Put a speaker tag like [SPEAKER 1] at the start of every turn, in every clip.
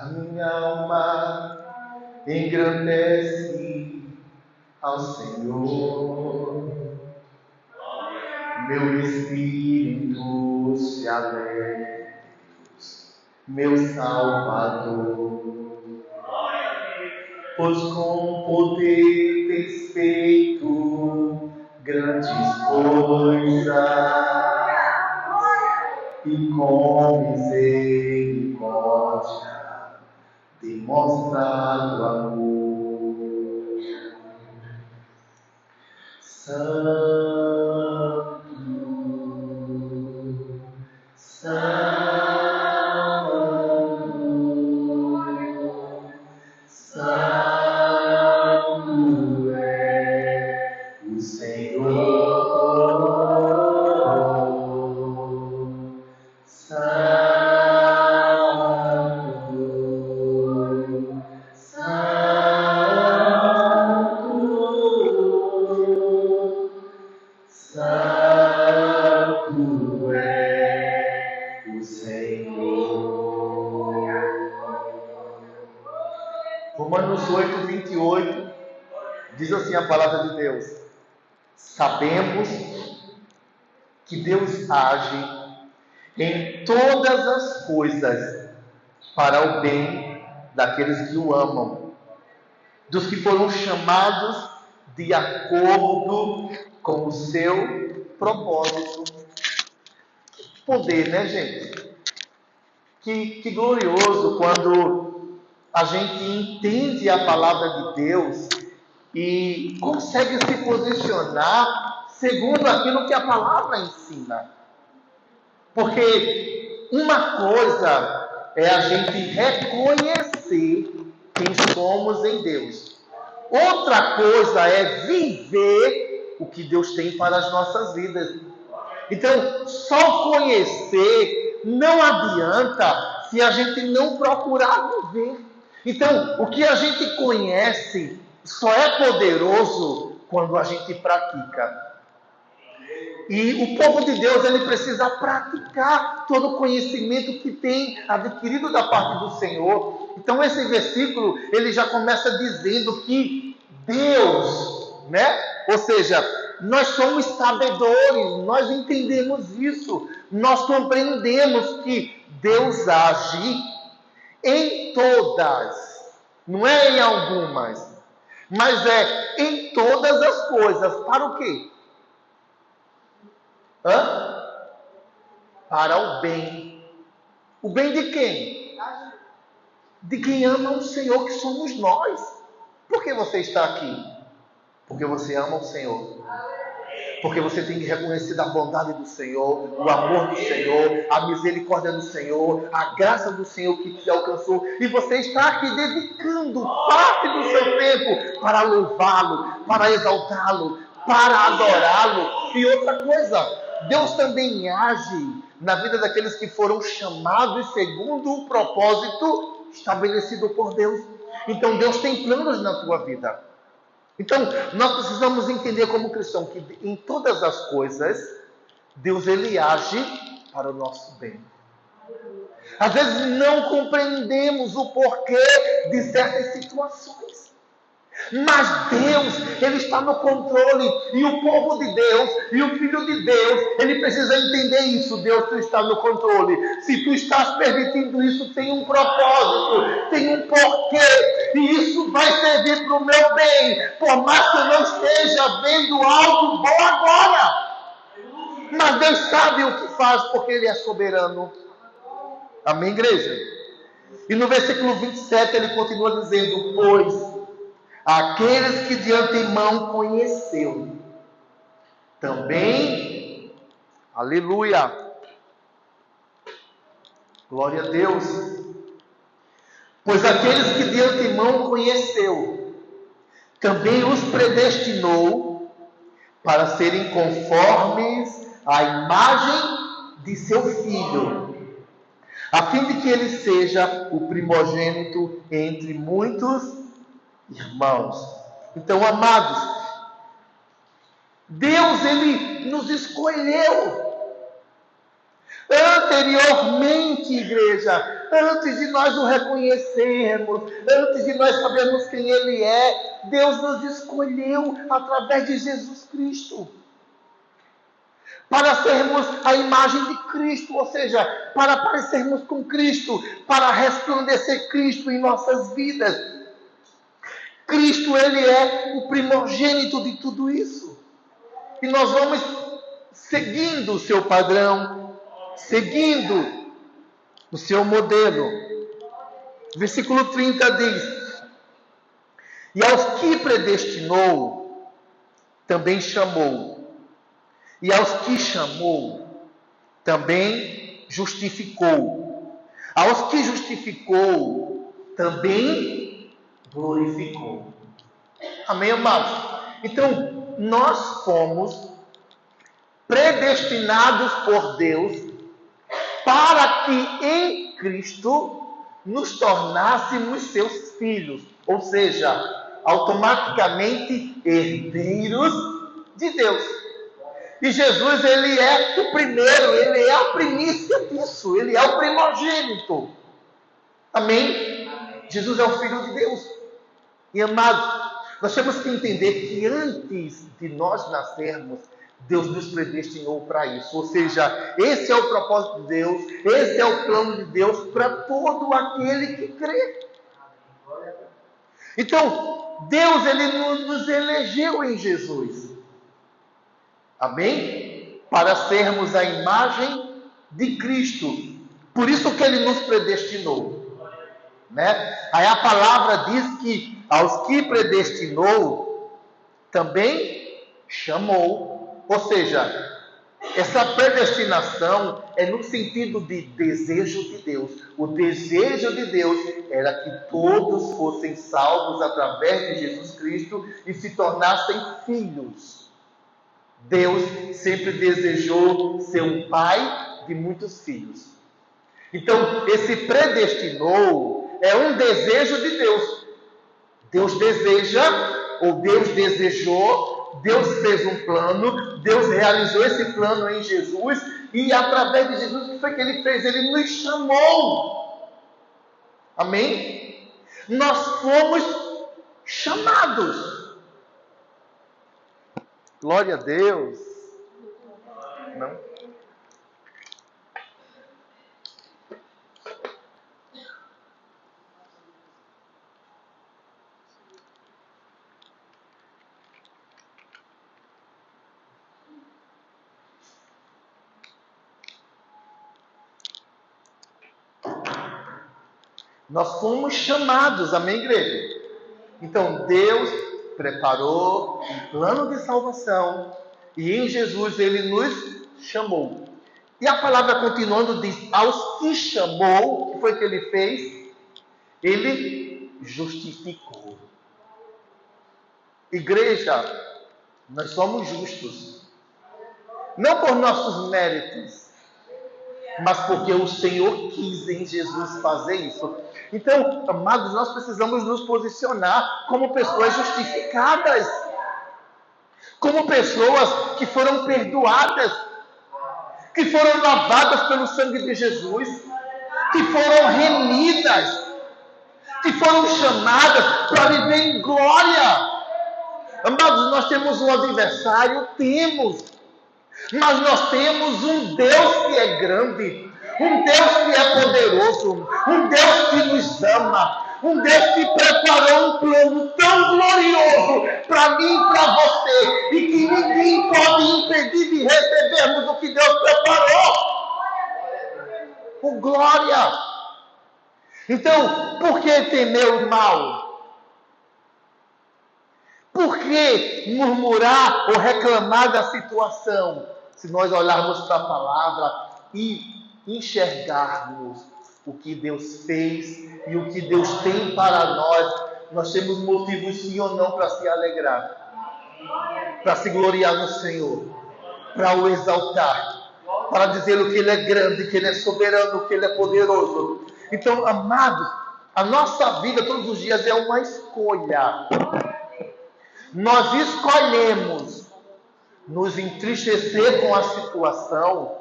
[SPEAKER 1] A minha alma engrandece ao Senhor, meu espírito se alegra, meu Salvador, pois com poder tens feito grandes coisas e com misericórdia demonstrado amor. Santo, Santo, Santo é o Senhor. Romanos 8:28 diz assim a palavra de Deus: sabemos que Deus age em todas as coisas para o bem daqueles que o amam, dos que foram chamados de acordo com o seu propósito. Que poder, né, gente? Que glorioso quando a gente entende a palavra de Deus e consegue se posicionar segundo aquilo que a palavra ensina. Porque uma coisa é a gente reconhecer quem somos em Deus. Outra coisa é viver o que Deus tem para as nossas vidas. Então, só conhecer não adianta se a gente não procurar viver. Então, o que a gente conhece só é poderoso quando a gente pratica. E o povo de Deus, ele precisa praticar todo o conhecimento que tem adquirido da parte do Senhor. Então, esse versículo, ele já começa dizendo que Deus, né? Ou seja, nós somos sabedores, nós entendemos isso, nós compreendemos que Deus age em todas, não é em algumas, mas é em todas as coisas. Para o quê? Para o bem. O bem de quem? De quem ama o Senhor, que somos nós. Por que você está aqui? Porque você ama o Senhor. Porque você tem que reconhecer a bondade do Senhor, o amor do Senhor, a misericórdia do Senhor, a graça do Senhor que te alcançou. E você está aqui dedicando parte do seu tempo para louvá-lo, para exaltá-lo, para adorá-lo. E outra coisa, Deus também age na vida daqueles que foram chamados segundo o propósito estabelecido por Deus. Então Deus tem planos na tua vida. Então nós precisamos entender como cristão que em todas as coisas Deus, ele age para o nosso bem. Às vezes não compreendemos o porquê de certas situações. Mas Deus, ele está no controle. E o povo de Deus, e o Filho de Deus, ele precisa entender isso. Deus, tu está no controle. Se tu estás permitindo isso, tem um propósito, tem um porquê. E isso vai servir para o meu bem. Por mais que eu não esteja vendo algo bom agora. Mas Deus sabe o que faz, porque ele é soberano. Amém, igreja? E no versículo 27 ele continua dizendo: pois aqueles que de antemão conheceu, também, aleluia, glória a Deus, pois aqueles que de antemão conheceu, também os predestinou para serem conformes à imagem de seu Filho, a fim de que ele seja o primogênito entre muitos irmãos. Então, amados, Deus, ele nos escolheu. Anteriormente, igreja, antes de nós o reconhecermos, antes de nós sabermos quem Ele é, Deus nos escolheu através de Jesus Cristo. Para sermos a imagem de Cristo, ou seja, para parecermos com Cristo, para resplandecer Cristo em nossas vidas. Cristo, Ele é o primogênito de tudo isso. E nós vamos seguindo o seu padrão, seguindo o seu modelo. Versículo 30 diz: e aos que predestinou, também chamou. E aos que chamou, também justificou. Aos que justificou, também glorificou. Amém, amados? Então, nós fomos predestinados por Deus para que em Cristo nos tornássemos seus filhos. Ou seja, automaticamente herdeiros de Deus. E Jesus, Ele é o primeiro, Ele é a primícia disso, Ele é o primogênito. Amém? Jesus é o Filho de Deus. E amados, nós temos que entender que antes de nós nascermos, Deus nos predestinou para isso. Ou seja, esse é o propósito de Deus, esse é o plano de Deus para todo aquele que crê. Então, Deus, Ele nos elegeu em Jesus. Amém? Para sermos a imagem de Cristo. Por isso que Ele nos predestinou. Né? Aí a palavra diz que aos que predestinou, também chamou. Ou seja, essa predestinação é no sentido de desejo de Deus. O desejo de Deus era que todos fossem salvos através de Jesus Cristo e se tornassem filhos. Deus sempre desejou ser um pai de muitos filhos. Então, esse predestinou é um desejo de Deus. Deus deseja, ou Deus desejou, Deus fez um plano, Deus realizou esse plano em Jesus, e através de Jesus, o que foi que Ele fez? Ele nos chamou. Amém? Nós fomos chamados. Glória a Deus. Não? Nós fomos chamados, amém, igreja? Então, Deus preparou um plano de salvação e em Jesus Ele nos chamou. E a palavra continuando diz, aos que chamou, o que foi que Ele fez? Ele justificou. Igreja, nós somos justos. Não por nossos méritos, mas porque o Senhor quis em Jesus fazer isso. Então, amados, nós precisamos nos posicionar como pessoas justificadas, como pessoas que foram perdoadas, que foram lavadas pelo sangue de Jesus, que foram remidas, que foram chamadas para viver em glória. Amados, nós temos um adversário? Temos. Mas nós temos um Deus que é grande, um Deus que é poderoso, um Deus que nos ama, um Deus que preparou um plano tão glorioso para mim e para você, e que ninguém pode impedir de recebermos o que Deus preparou. Por glória! Então, por que temer o mal? Por que murmurar ou reclamar da situação? Se nós olharmos para a palavra e enxergarmos o que Deus fez e o que Deus tem para nós temos motivos sim ou não para se alegrar, para se gloriar no Senhor, para o exaltar, para dizer o que Ele é grande, que Ele é soberano, que Ele é poderoso. Então, amados, a nossa vida todos os dias é uma escolha. Nós escolhemos nos entristecer com a situação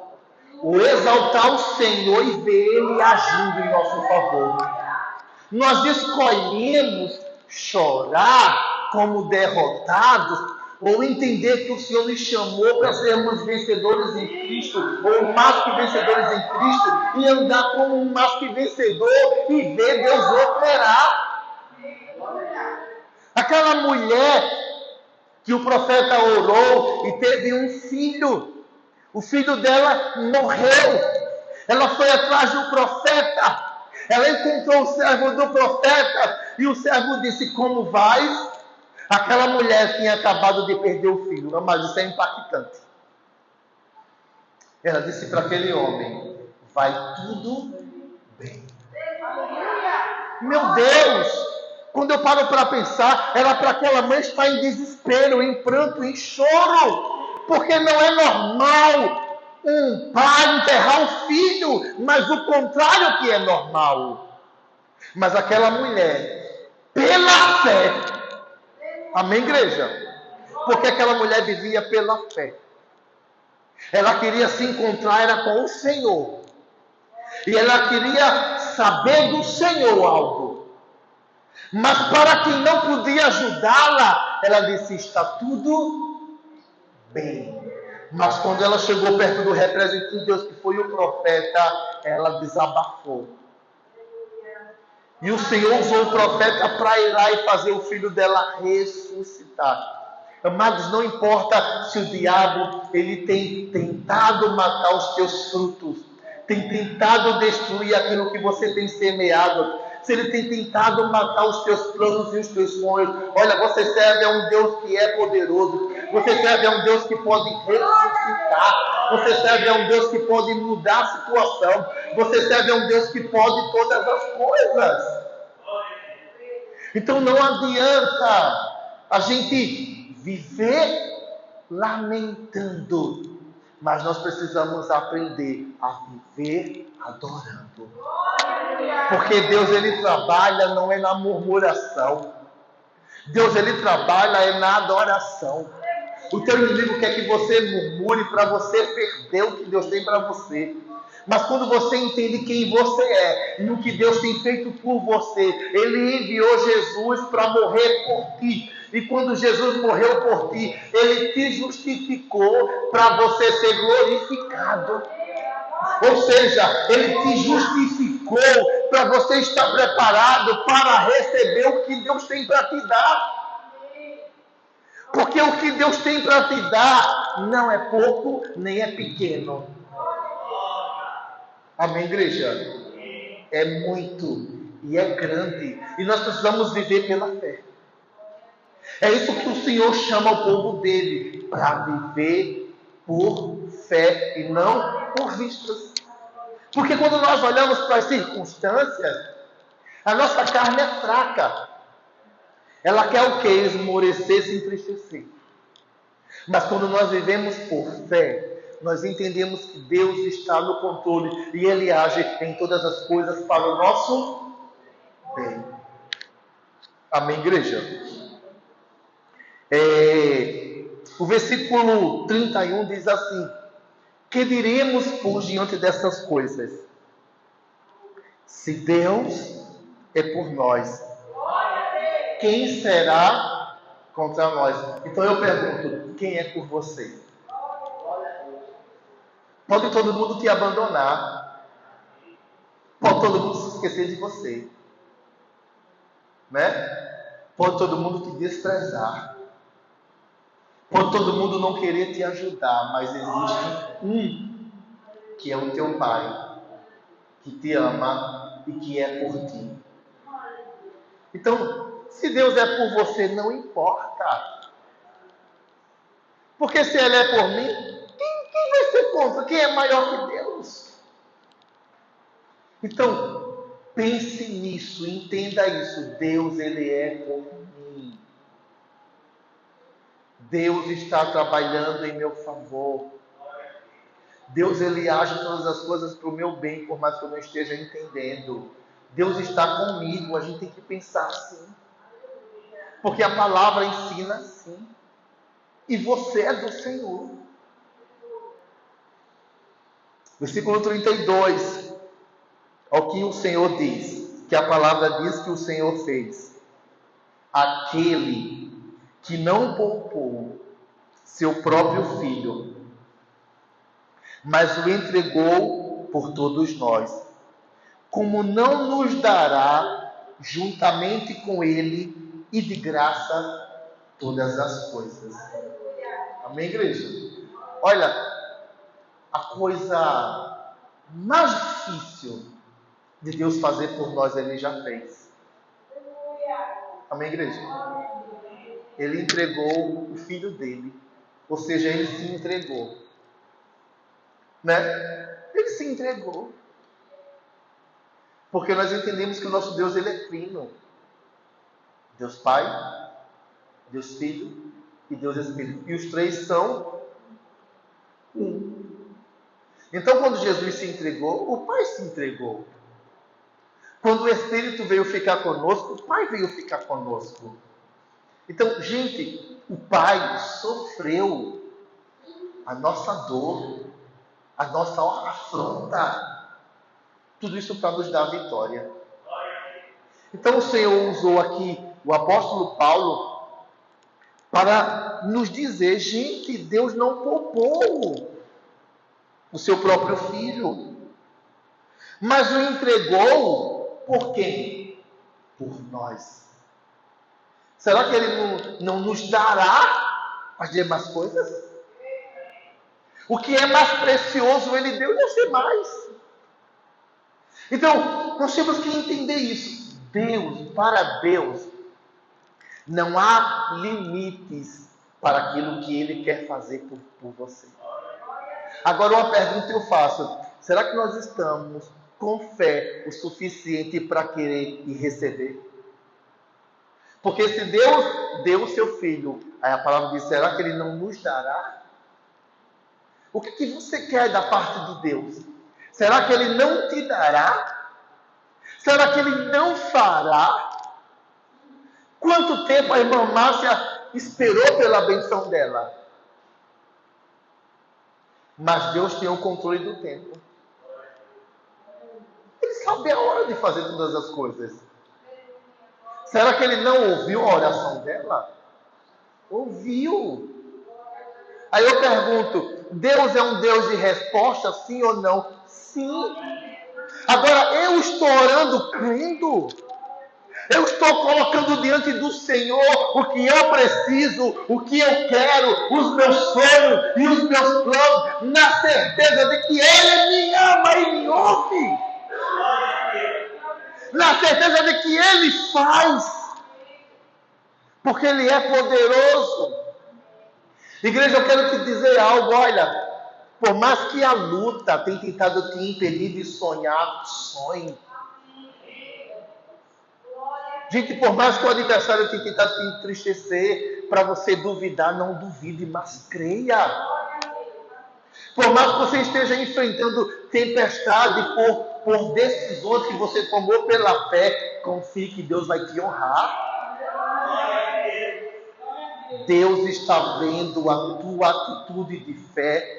[SPEAKER 1] o exaltar o Senhor e ver Ele agindo em nosso favor. Nós escolhemos chorar como derrotados, ou entender que o Senhor nos chamou para sermos vencedores em Cristo, ou mais que vencedores em Cristo, e andar como um mais que vencedor e ver Deus operar. Aquela mulher que o profeta orou e teve um filho, o filho dela morreu. Ela foi atrás do profeta. Ela encontrou o servo do profeta. E o servo disse: como vais? Aquela mulher tinha acabado de perder o filho. Mas isso é impactante. Ela disse para aquele homem: vai tudo bem. Meu Deus! Quando eu paro para pensar, era para aquela mãe estar em desespero, em pranto, em choro. Porque não é normal um pai enterrar um filho, mas o contrário que é normal. Mas aquela mulher, pela fé, amém, igreja? Porque aquela mulher vivia pela fé. Ela queria se encontrar era com o Senhor. E ela queria saber do Senhor algo. Mas para quem não podia ajudá-la, ela disse: está tudo bem. Mas quando ela chegou perto do representante de Deus, que foi o profeta, ela desabafou. E o Senhor usou o profeta para ir lá e fazer o filho dela ressuscitar. Amados, não importa se o diabo ele tem tentado matar os teus frutos, tem tentado destruir aquilo que você tem semeado, se ele tem tentado matar os teus planos e os teus sonhos. Olha, você serve a um Deus que é poderoso. Você serve a um Deus que pode ressuscitar. Você serve a um Deus que pode mudar a situação. Você serve a um Deus que pode todas as coisas. Então não adianta a gente viver lamentando. Mas nós precisamos aprender a viver adorando. Porque Deus ele trabalha não é na murmuração. Deus ele trabalha na adoração. O teu inimigo quer que você murmure para você perder o que Deus tem para você. Mas quando você entende quem você é e o que Deus tem feito por você, Ele enviou Jesus para morrer por ti. E quando Jesus morreu por ti, Ele te justificou para você ser glorificado. Ou seja, Ele te justificou para você estar preparado para receber o que Deus tem para te dar. Porque o que Deus tem para te dar não é pouco nem é pequeno. Amém, igreja? É muito e é grande. E nós precisamos viver pela fé. É isso que o Senhor chama o povo dele, para viver por fé e não por vistas. Porque quando nós olhamos para as circunstâncias, a nossa carne é fraca. Ela quer o quê? Esmorecer, se entristecer. Mas quando nós vivemos por fé, nós entendemos que Deus está no controle e Ele age em todas as coisas para o nosso bem. Amém, igreja? O versículo 31 diz assim: que diremos por diante dessas coisas? Se Deus é por nós, quem será contra nós? Então eu pergunto: quem é por você? Pode todo mundo te abandonar. Pode todo mundo se esquecer de você. Né? Pode todo mundo te desprezar. Pode todo mundo não querer te ajudar. Mas existe um que é o teu Pai, que te ama e que é por ti. Então, se Deus é por você, não importa. Porque se Ele é por mim, quem vai ser contra? Quem é maior que Deus? Então, pense nisso, entenda isso. Deus, Ele é por mim. Deus está trabalhando em meu favor. Deus, Ele age todas as coisas para o meu bem, por mais que eu não esteja entendendo. Deus está comigo, a gente tem que pensar assim. Porque a palavra ensina assim. E você é do Senhor. Versículo 32. Olha o que o Senhor diz, que a palavra diz que o Senhor fez. Aquele que não poupou seu próprio filho, mas o entregou por todos nós, como não nos dará juntamente com ele e de graça todas as coisas? Amém, igreja? Olha, a coisa mais difícil de Deus fazer por nós, Ele já fez. Amém, igreja? Ele entregou o filho dele, ou seja, Ele se entregou, né? Ele se entregou, porque nós entendemos que o nosso Deus, Ele é trino. Deus Pai, Deus Filho e Deus Espírito, e os três são um. Então, quando Jesus se entregou, o Pai se entregou. Quando o Espírito veio ficar conosco, o Pai veio ficar conosco. Então, gente, o Pai sofreu a nossa dor, a nossa afronta. Tudo isso para nos dar a vitória. Então, o Senhor usou aqui o apóstolo Paulo para nos dizer, gente, Deus não poupou o seu próprio filho, mas o entregou por quem? Por nós. Será que Ele não nos dará as demais coisas? O que é mais precioso Ele deu e ser mais. Então, nós temos que entender isso. Para Deus, não há limites para aquilo que Ele quer fazer por você. Agora, uma pergunta eu faço. Será que nós estamos com fé o suficiente para querer e receber? Porque se Deus deu o seu filho, aí a palavra diz, será que Ele não nos dará? O que você quer da parte de Deus? Será que Ele não te dará? Será que Ele não fará? Quanto tempo a irmã Márcia esperou pela benção dela? Mas Deus tem o controle do tempo. Ele sabe a hora de fazer todas as coisas. Será que Ele não ouviu a oração dela? Ouviu. Aí eu pergunto, Deus é um Deus de resposta, sim ou não? Sim. Agora, eu estou orando crendo. Eu estou colocando diante do Senhor o que eu preciso, o que eu quero, os meus sonhos e os meus planos, na certeza de que Ele me ama e me ouve. Na certeza de que Ele faz. Porque Ele é poderoso. Igreja, eu quero te dizer algo, olha. Por mais que a luta tenha tentado te impedir de sonhar, sonhe. Gente, por mais que o adversário tenha tentado te entristecer, para você duvidar, não duvide, mas creia. Por mais que você esteja enfrentando tempestade por decisões que você tomou pela fé, confie que Deus vai te honrar. Deus está vendo a tua atitude de fé.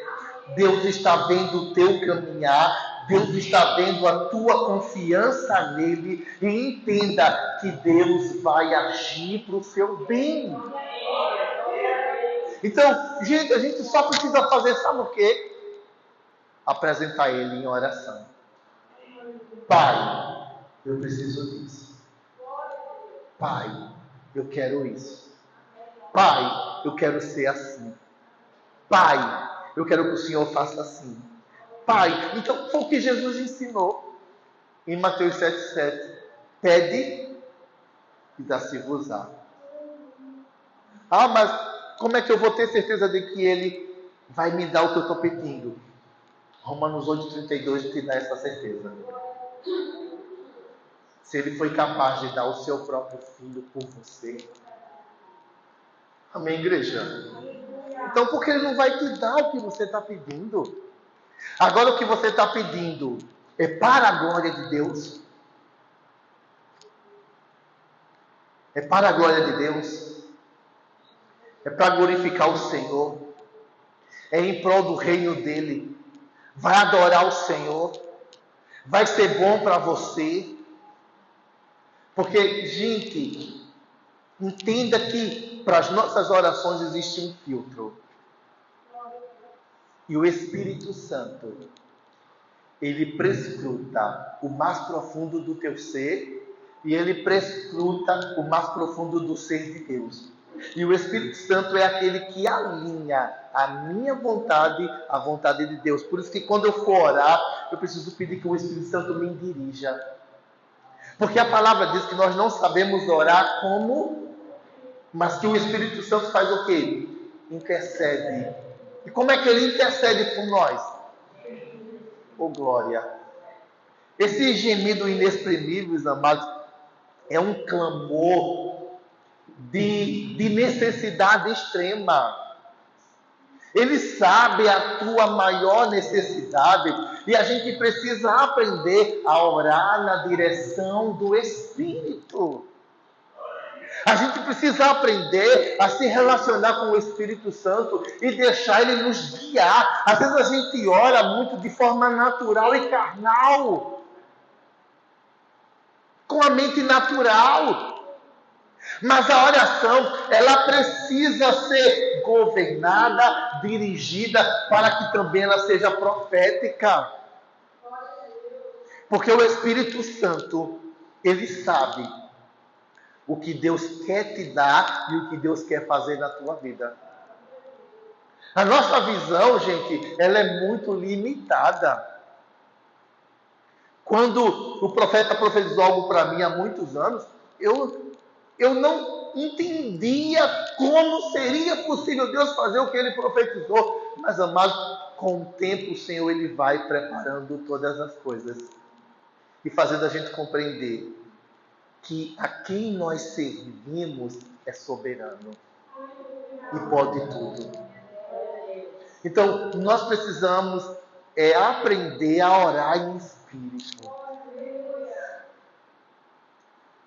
[SPEAKER 1] Deus está vendo o teu caminhar. Deus está vendo a tua confiança nele. E entenda que Deus vai agir para o seu bem. Então, gente, a gente só precisa fazer, sabe o quê? Apresentar Ele em oração. Pai, eu preciso disso. Pai, eu quero isso. Pai, eu quero ser assim. Pai, eu quero que o Senhor faça assim. Pai, então foi o que Jesus ensinou em Mateus 7,7. Pede e dá-se-vos-á. Ah, mas como é que eu vou ter certeza de que Ele vai me dar o que eu estou pedindo? Romanos 8,32 te dá essa certeza. Se Ele foi capaz de dar o seu próprio filho por você. Amém, igreja? Então, por que Ele não vai te dar o que você está pedindo? Agora, o que você está pedindo é para a glória de Deus? É para a glória de Deus? É para glorificar o Senhor? É em prol do reino dEle? vai adorar o Senhor, vai ser bom para você. Porque, gente, entenda que para as nossas orações existe um filtro. E o Espírito Santo, ele prescruta o mais profundo do teu ser e ele prescruta o mais profundo do ser de Deus. E o Espírito Santo é aquele que alinha a minha vontade à vontade de Deus. Por isso que quando eu for orar, eu preciso pedir que o Espírito Santo me dirija. Porque a palavra diz que nós não sabemos orar como, mas que o Espírito Santo faz o quê? Intercede. E como é que ele intercede por nós? Oh, glória! Esse gemido inexprimível, amados, é um clamor de necessidade extrema. Ele sabe a tua maior necessidade e a gente precisa aprender a orar na direção do Espírito. A gente precisa aprender a se relacionar com o Espírito Santo e deixar ele nos guiar. Às vezes a gente ora muito de forma natural e carnal, com a mente natural. Mas a oração, ela precisa ser governada, dirigida, para que também ela seja profética. Porque o Espírito Santo, ele sabe o que Deus quer te dar e o que Deus quer fazer na tua vida. A nossa visão, gente, ela é muito limitada. Quando o profeta profetizou algo para mim há muitos anos, eu não entendia como seria possível Deus fazer o que ele profetizou. Mas, amado, com o tempo o Senhor ele vai preparando todas as coisas e fazendo a gente compreender que a quem nós servimos é soberano e pode tudo. Então, nós precisamos aprender a orar em espírito.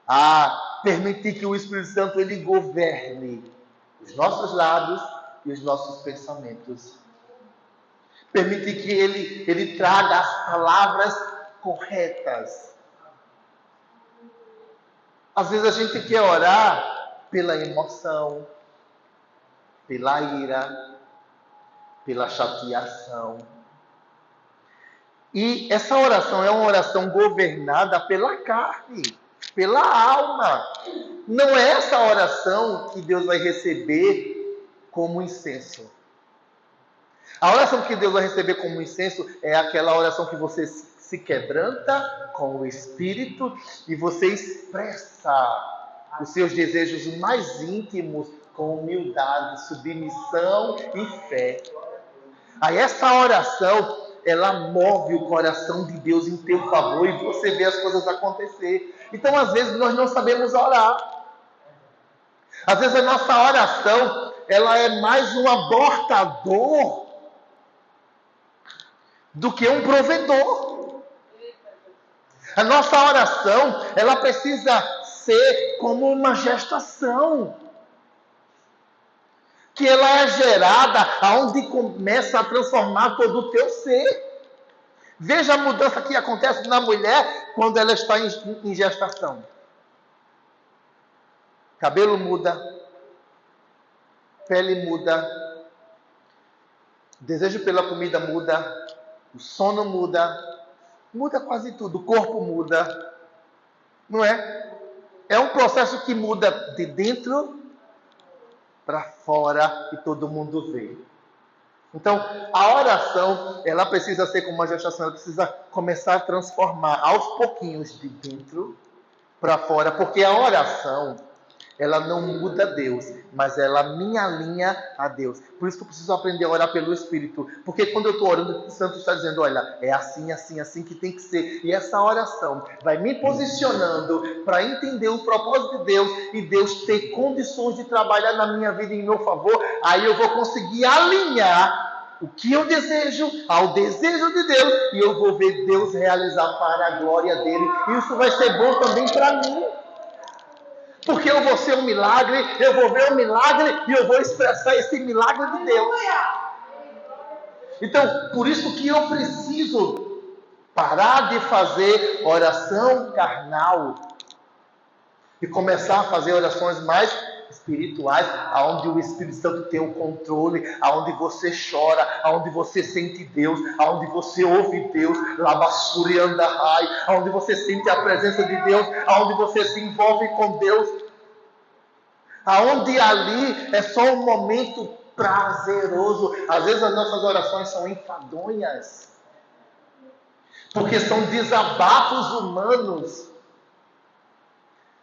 [SPEAKER 1] A permitir que o Espírito Santo ele governe os nossos lábios e os nossos pensamentos. Permitir que ele traga as palavras corretas. Às vezes a gente quer orar pela emoção, pela ira, pela chateação. E essa oração é uma oração governada pela carne, pela alma. Não é essa oração que Deus vai receber como incenso. A oração que Deus vai receber como incenso é aquela oração que você se quebranta com o Espírito e você expressa os seus desejos mais íntimos com humildade, submissão e fé. Aí essa oração, ela move o coração de Deus em teu favor e você vê as coisas acontecer. Então, às vezes, nós não sabemos orar. Às vezes, a nossa oração, ela é mais um abortador do que um provedor. A nossa oração, ela precisa ser como uma gestação, que ela é gerada aonde começa a transformar todo o teu ser. Veja a mudança que acontece na mulher quando ela está em gestação. Cabelo muda, pele muda, desejo pela comida muda, o sono muda, muda quase tudo, o corpo muda, não é? É um processo que muda de dentro para fora e todo mundo vê. Então, a oração, ela precisa ser como uma gestação, ela precisa começar a transformar aos pouquinhos de dentro para fora, porque a oração, ela não muda Deus, mas ela me alinha a Deus. Por isso que eu preciso aprender a orar pelo Espírito. Porque quando eu estou orando, o Santo está dizendo, olha, é assim, assim, assim que tem que ser. E essa oração vai me posicionando para entender o propósito de Deus e Deus ter condições de trabalhar na minha vida em meu favor. Aí eu vou conseguir alinhar o que eu desejo ao desejo de Deus e eu vou ver Deus realizar para a glória dele. E isso vai ser bom também para mim. Porque eu vou ser um milagre, eu vou ver um milagre e eu vou expressar esse milagre de Deus. Então, por isso que eu preciso parar de fazer oração carnal e começar a fazer orações mais espirituais, aonde o Espírito Santo tem o controle, aonde você chora, aonde você sente Deus, aonde você ouve Deus, labassuri andahai, aonde você sente a presença de Deus, aonde você se envolve com Deus, aonde ali é só um momento prazeroso. Às vezes as nossas orações são enfadonhas, porque são desabafos humanos,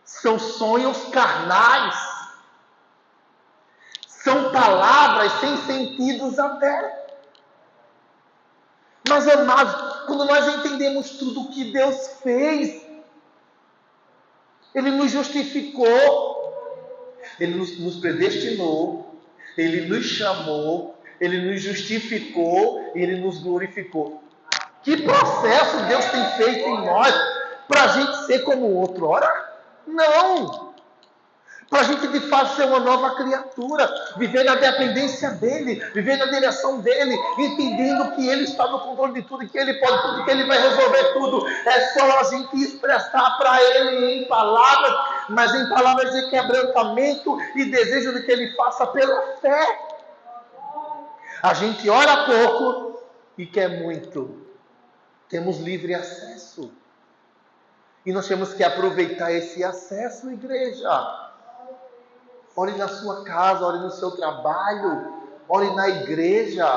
[SPEAKER 1] são sonhos carnais, são palavras sem sentidos até. Mas, amados, quando nós entendemos tudo o que Deus fez, Ele nos justificou, Ele nos predestinou, Ele nos chamou, Ele nos justificou, Ele nos glorificou. Que processo Deus tem feito em nós para a gente ser como o outro? Ora, não! Para a gente de fato ser uma nova criatura, viver na dependência dEle, viver na direção dEle, entendendo que Ele está no controle de tudo, que Ele pode tudo, que Ele vai resolver tudo. É só a gente expressar para Ele em palavras, mas em palavras de quebrantamento e desejo de que Ele faça pela fé. A gente ora pouco e quer muito. Temos livre acesso. E nós temos que aproveitar esse acesso, igreja. Ore na sua casa, ore no seu trabalho, ore na igreja,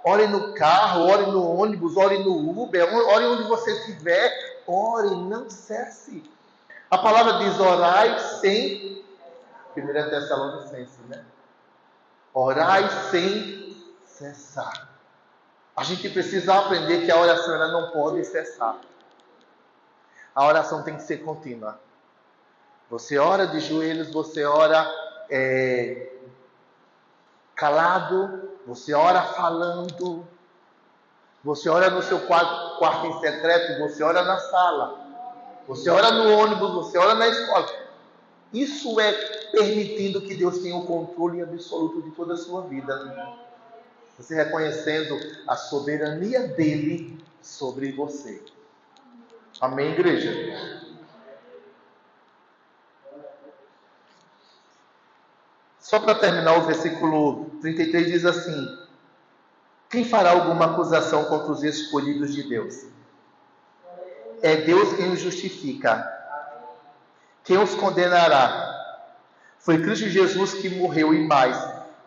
[SPEAKER 1] ore no carro, ore no ônibus, ore no Uber, ore onde você estiver, ore, não cesse. A palavra diz orai sem, 1 Tessalonicenses, né? Orai sem cessar. A gente precisa aprender que a oração ela não pode cessar. A oração tem que ser contínua. Você ora de joelhos, você ora calado, você ora falando, você ora no seu quarto em secreto, você ora na sala, você ora no ônibus, você ora na escola. Isso é permitindo que Deus tenha o controle absoluto de toda a sua vida. Você reconhecendo a soberania dele sobre você. Amém, igreja? Só para terminar, o versículo 33 diz assim: quem fará alguma acusação contra os escolhidos de Deus? É Deus quem os justifica. Quem os condenará? Foi Cristo Jesus que morreu e mais,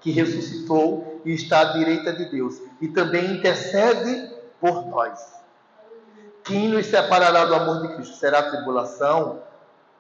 [SPEAKER 1] que ressuscitou e está à direita de Deus, e também intercede por nós. Quem nos separará do amor de Cristo? Será tribulação,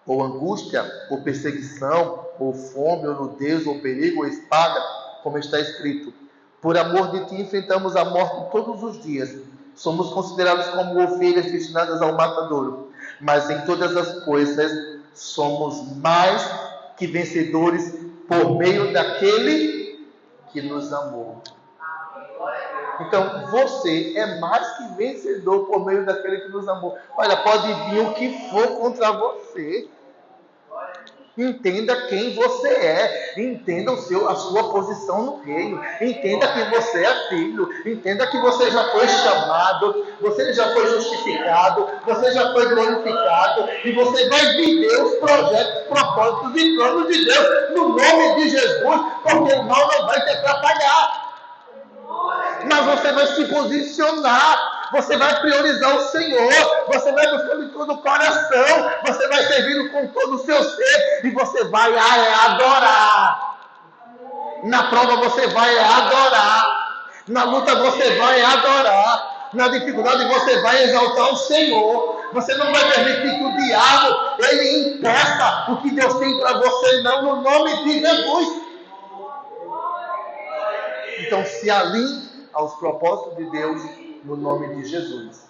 [SPEAKER 1] ou angústia, ou perseguição, ou fome, ou nudez, ou perigo, ou espada, como está escrito: por amor de ti enfrentamos a morte todos os dias. Somos considerados como ovelhas destinadas ao matadouro, mas em todas as coisas somos mais que vencedores por meio daquele que nos amou. Então, você é mais que vencedor por meio daquele que nos amou. Olha, pode vir o que for contra você. Entenda quem você é. Entenda a sua posição no reino. Entenda que você é filho. Entenda que você já foi chamado. Você já foi justificado. Você já foi glorificado. E você vai viver os projetos, propósitos e planos de Deus. No nome de Jesus. Porque o mal não vai te atrapalhar. Mas você vai se posicionar, você vai priorizar o Senhor, você vai buscando de todo o coração, você vai servindo com todo o seu ser e você vai adorar. Na prova você vai adorar, na luta você vai adorar, na dificuldade você vai exaltar o Senhor. Você não vai permitir que o diabo ele impeça o que Deus tem para você, não, no nome de Jesus. Então se alinhe aos propósitos de Deus no nome de Jesus.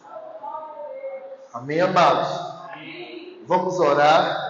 [SPEAKER 1] Amém, amados? Vamos orar.